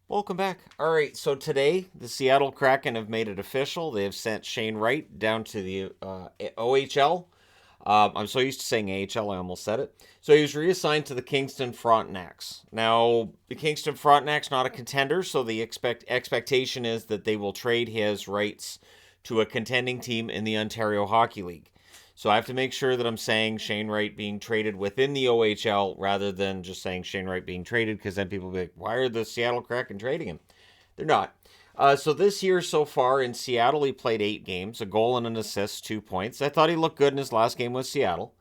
Welcome back. All right, so today the Seattle Kraken have made it official. They have sent Shane Wright down to the OHL. I'm so used to saying AHL, I almost said it. So he was reassigned to the Kingston Frontenacs. Now, the Kingston Frontenacs not a contender, so the expectation is that they will trade his rights to a contending team in the Ontario Hockey League. So I have to make sure that I'm saying Shane Wright being traded within the OHL rather than just saying Shane Wright being traded, because then people will be like, why are the Seattle Kraken trading him? They're not. So this year so far in Seattle, he played 8 games, a goal and an assist, 2 points. I thought he looked good in his last game with Seattle.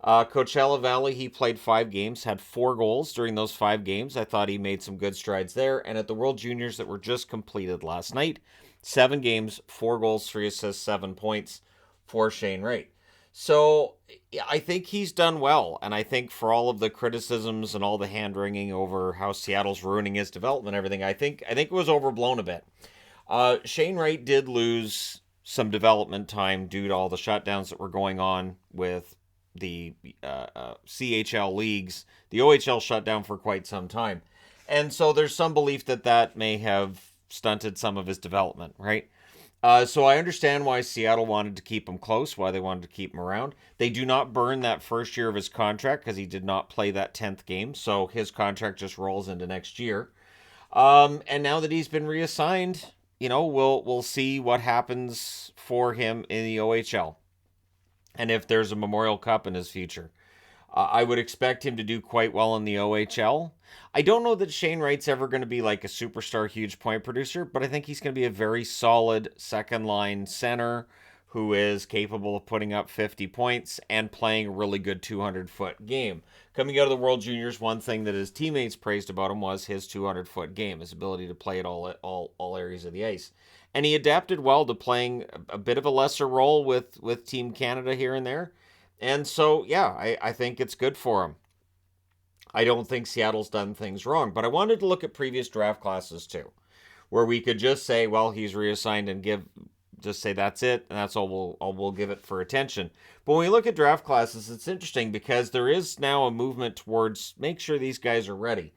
Coachella Valley, he played 5 games, had 4 goals during those 5 games. I thought he made some good strides there. And at the World Juniors that were just completed last night, 7 games, 4 goals, 3 assists, 7 points for Shane Wright. So I think he's done well, and I think for all of the criticisms and all the hand wringing over how Seattle's ruining his development and everything, I think it was overblown a bit. Shane Wright did lose some development time due to all the shutdowns that were going on with the CHL leagues. The OHL shut down for quite some time, and so there's some belief that that may have stunted some of his development, right? So I understand why Seattle wanted to keep him close, why they wanted to keep him around. They do not burn that first year of his contract because he did not play that 10th game, so his contract just rolls into next year. And now that he's been reassigned, we'll see what happens for him in the OHL and if there's a Memorial Cup in his future. I would expect him to do quite well in the OHL. I don't know that Shane Wright's ever going to be like a superstar, huge point producer, but I think he's going to be a very solid second line center who is capable of putting up 50 points and playing a really good 200-foot game. Coming out of the World Juniors, one thing that his teammates praised about him was his 200-foot game, his ability to play at all areas of the ice. And he adapted well to playing a bit of a lesser role with Team Canada here and there. And so, yeah, I think it's good for him. I don't think Seattle's done things wrong, but I wanted to look at previous draft classes too, where we could just say, well, he's reassigned and just say that's it, and that's all we'll give it for attention. But when we look at draft classes, it's interesting because there is now a movement towards make sure these guys are ready.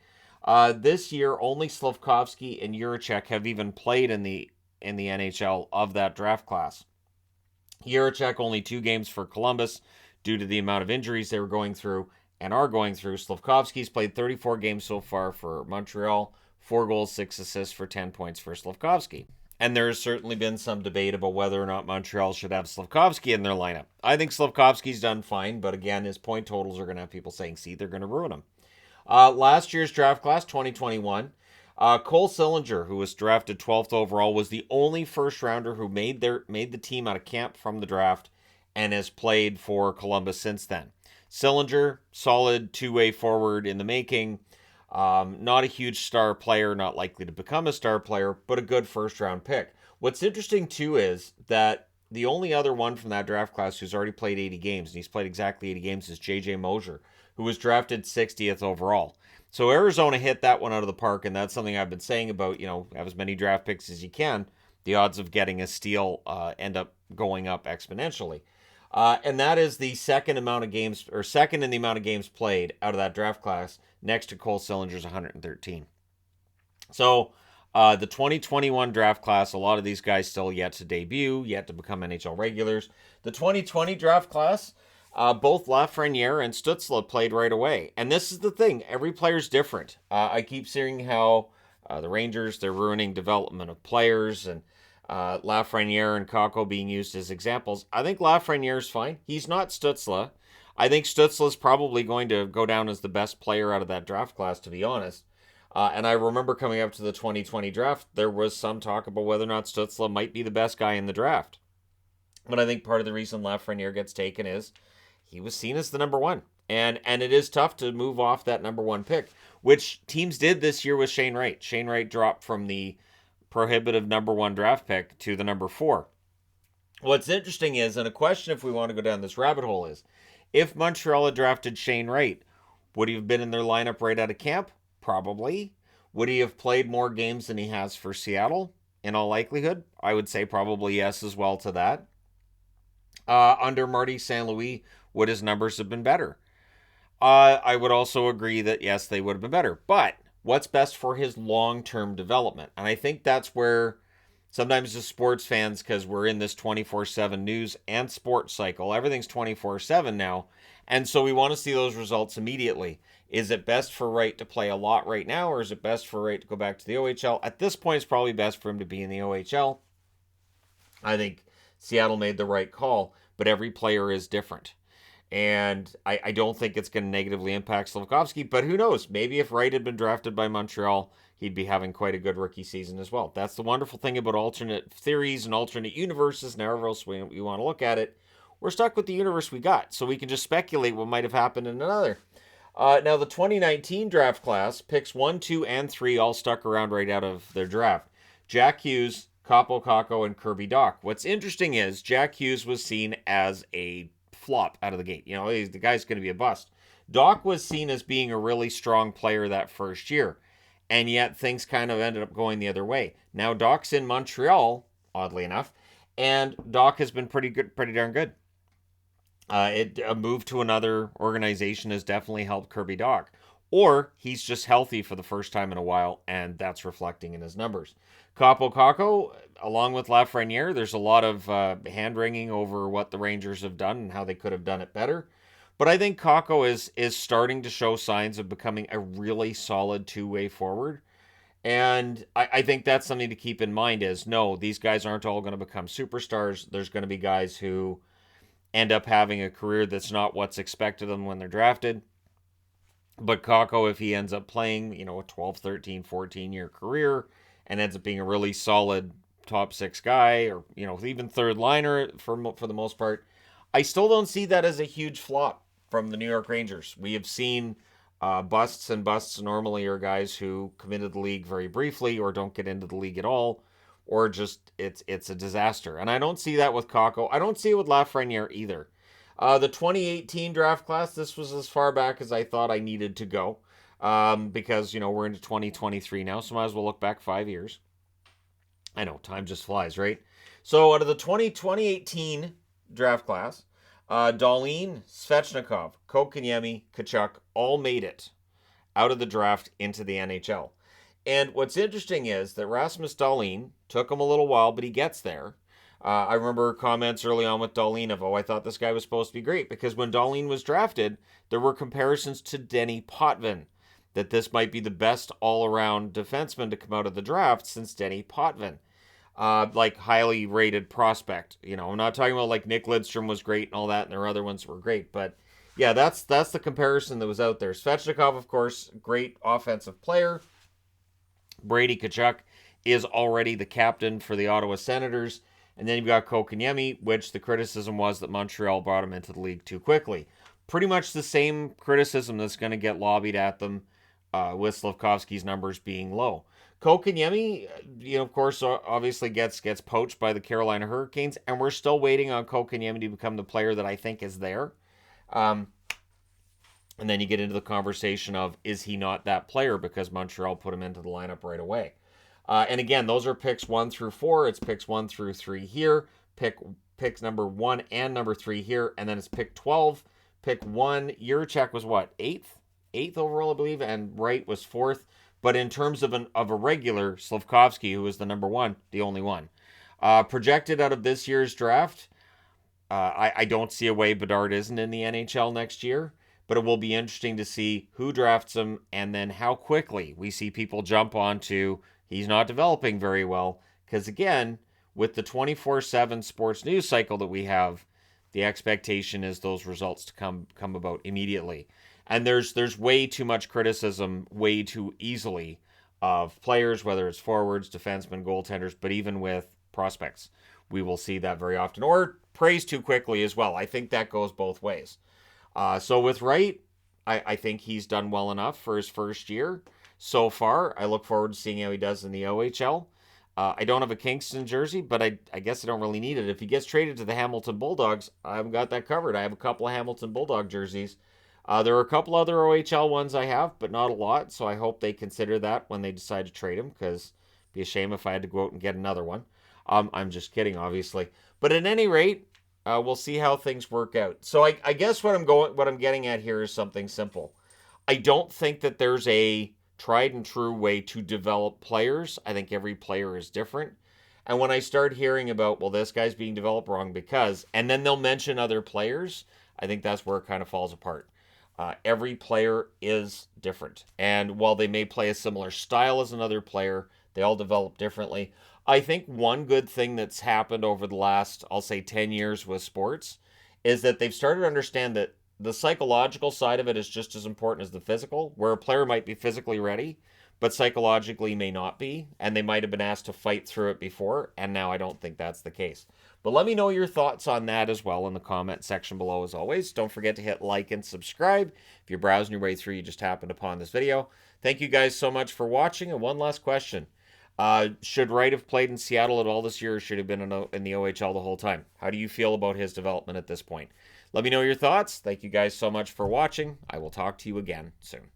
This year, only Slavkovsky and Juracek have even played in the NHL of that draft class. Juracek only 2 games for Columbus due to the amount of injuries they were going through and are going through. Slavkovsky's played 34 games so far for Montreal, 4 goals, 6 assists for 10 points for Slavkovsky. And there's certainly been some debate about whether or not Montreal should have Slavkovsky in their lineup. I think Slavkovsky's done fine, but again, his point totals are going to have people saying, see, they're going to ruin him. Last year's draft class, 2021, Cole Sillinger, who was drafted 12th overall, was the only first rounder who made the team out of camp from the draft and has played for Columbus since then. Sillinger, solid two-way forward in the making. Not a huge star player, not likely to become a star player, but a good first-round pick. What's interesting, too, is that the only other one from that draft class who's already played 80 games, and he's played exactly 80 games, is J.J. Mosier, who was drafted 60th overall. So Arizona hit that one out of the park, and that's something I've been saying about, have as many draft picks as you can. The odds of getting a steal end up going up exponentially. And that is the second amount of games, or second in the amount of games played out of that draft class, next to Cole Sillinger's 113. So the 2021 draft class, a lot of these guys still yet to debut, yet to become NHL regulars. The 2020 draft class, both Lafreniere and Stützle played right away. And this is the thing, every player's different. I keep seeing how the Rangers, they're ruining development of players, and Lafreniere and Kakko being used as examples. I think Lafreniere's fine. He's not Stützle. I think Stützle is probably going to go down as the best player out of that draft class, to be honest. And I remember coming up to the 2020 draft, there was some talk about whether or not Stützle might be the best guy in the draft. But I think part of the reason Lafreniere gets taken is he was seen as the number one. And it is tough to move off that number one pick, which teams did this year with Shane Wright. Shane Wright dropped from the prohibitive number one draft pick to the number 4. What's interesting is, and a question if we want to go down this rabbit hole is, if Montreal had drafted Shane Wright, would he have been in their lineup right out of camp? Probably. Would he have played more games than he has for Seattle? In all likelihood, I would say probably yes as well to that. Under Marty St. Louis, would his numbers have been better? I would also agree that yes, they would have been better. But what's best for his long-term development. And I think that's where sometimes as sports fans, because we're in this 24/7 news and sports cycle, everything's 24/7 now. And so we want to see those results immediately. Is it best for Wright to play a lot right now, or is it best for Wright to go back to the OHL? At this point, it's probably best for him to be in the OHL. I think Seattle made the right call, but every player is different. And I don't think it's going to negatively impact Slafkovsky, but who knows? Maybe if Wright had been drafted by Montreal, he'd be having quite a good rookie season as well. That's the wonderful thing about alternate theories and alternate universes, and however else we want to look at it. We're stuck with the universe we got, so we can just speculate what might have happened in another. Now, the 2019 draft class, picks 1, 2, and 3 all stuck around right out of their draft. Jack Hughes, Kaapo Kakko, and Kirby Dach. What's interesting is Jack Hughes was seen as a flop out of the gate. You know, the guy's going to be a bust. Dach was seen as being a really strong player that first year, and yet things kind of ended up going the other way. Now Dach's in Montreal, oddly enough, and Dach has been pretty darn good. A move to another organization has definitely helped Kirby Dach. Or he's just healthy for the first time in a while, and that's reflecting in his numbers. Kaapo Kakko, along with Lafreniere, there's a lot of hand-wringing over what the Rangers have done and how they could have done it better. But I think Kakko is starting to show signs of becoming a really solid two-way forward. And I think that's something to keep in mind is, no, these guys aren't all going to become superstars. There's going to be guys who end up having a career that's not what's expected of them when they're drafted. But Kakko, if he ends up playing, you know, a 12, 13, 14-year career and ends up being a really solid top 6 guy or, you know, even third liner for the most part, I still don't see that as a huge flop from the New York Rangers. We have seen busts, and busts normally are guys who come into the league very briefly or don't get into the league at all, or just it's a disaster. And I don't see that with Kakko. I don't see it with Lafreniere either. The 2018 draft class, this was as far back as I thought I needed to go because, you know, we're into 2023 now, so might as well look back 5 years. I know, time just flies, right? So out of the 2018 draft class, Dahlin, Svechnikov, Kotkaniemi, Tkachuk all made it out of the draft into the NHL. And what's interesting is that Rasmus Dahlin took him a little while, but he gets there. I remember comments early on with Dahlin of, I thought this guy was supposed to be great. Because when Dahlin was drafted, there were comparisons to Denny Potvin, that this might be the best all-around defenseman to come out of the draft since Denny Potvin. Like, highly rated prospect. You know, I'm not talking about, like, Nick Lidstrom was great and all that, and there were other ones that were great. But, yeah, that's the comparison that was out there. Svechnikov, of course, great offensive player. Brady Tkachuk is already the captain for the Ottawa Senators. And then you've got Kotkaniemi, which the criticism was that Montreal brought him into the league too quickly. Pretty much the same criticism that's going to get lobbied at them with Slafkovsky's numbers being low. Kotkaniemi, you know, of course, obviously gets poached by the Carolina Hurricanes, and we're still waiting on Kotkaniemi to become the player that I think is there. And then you get into the conversation of, is he not that player because Montreal put him into the lineup right away? And again, those are picks 1 through 4. It's picks 1 through 3 here. Picks number 1 and number 3 here. And then it's pick 12. Pick 1. Juracek was what? 8th? 8th overall, I believe. And Wright was 4th. But in terms of a regular, Slafkovsky, who was the number 1, the only one. Projected out of this year's draft, I don't see a way Bedard isn't in the NHL next year. But it will be interesting to see who drafts him and then how quickly we see people jump onto he's not developing very well. Because again, with the 24/7 sports news cycle that we have, the expectation is those results to come about immediately. And there's way too much criticism way too easily of players, whether it's forwards, defensemen, goaltenders, but even with prospects. We will see that very often. Or praise too quickly as well. I think that goes both ways. So with Wright, I think he's done well enough for his first year so far. I look forward to seeing how he does in the OHL. I don't have a Kingston jersey, but I guess I don't really need it. If he gets traded to the Hamilton Bulldogs, I've got that covered. I have a couple of Hamilton Bulldog jerseys. There are a couple other OHL ones I have, but not a lot, so I hope they consider that when they decide to trade him, because it'd be a shame if I had to go out and get another one. I'm just kidding, obviously. But at any rate, we'll see how things work out. So I guess what I'm getting at here is something simple. I don't think that there's a tried and true way to develop players. I think every player is different. And when I start hearing about, well, this guy's being developed wrong because, and then they'll mention other players, I think that's where it kind of falls apart. Every player is different. And while they may play a similar style as another player, they all develop differently. I think one good thing that's happened over the last, I'll say, 10 years with sports is that they've started to understand that the psychological side of it is just as important as the physical, where a player might be physically ready, but psychologically may not be, and they might have been asked to fight through it before, and now I don't think that's the case. But let me know your thoughts on that as well in the comment section below as always. Don't forget to hit like and subscribe. If you're browsing your way through, you just happened upon this video. Thank you guys so much for watching, and one last question. Should Wright have played in Seattle at all this year, or should have been in the OHL the whole time? How do you feel about his development at this point? Let me know your thoughts. Thank you guys so much for watching. I will talk to you again soon.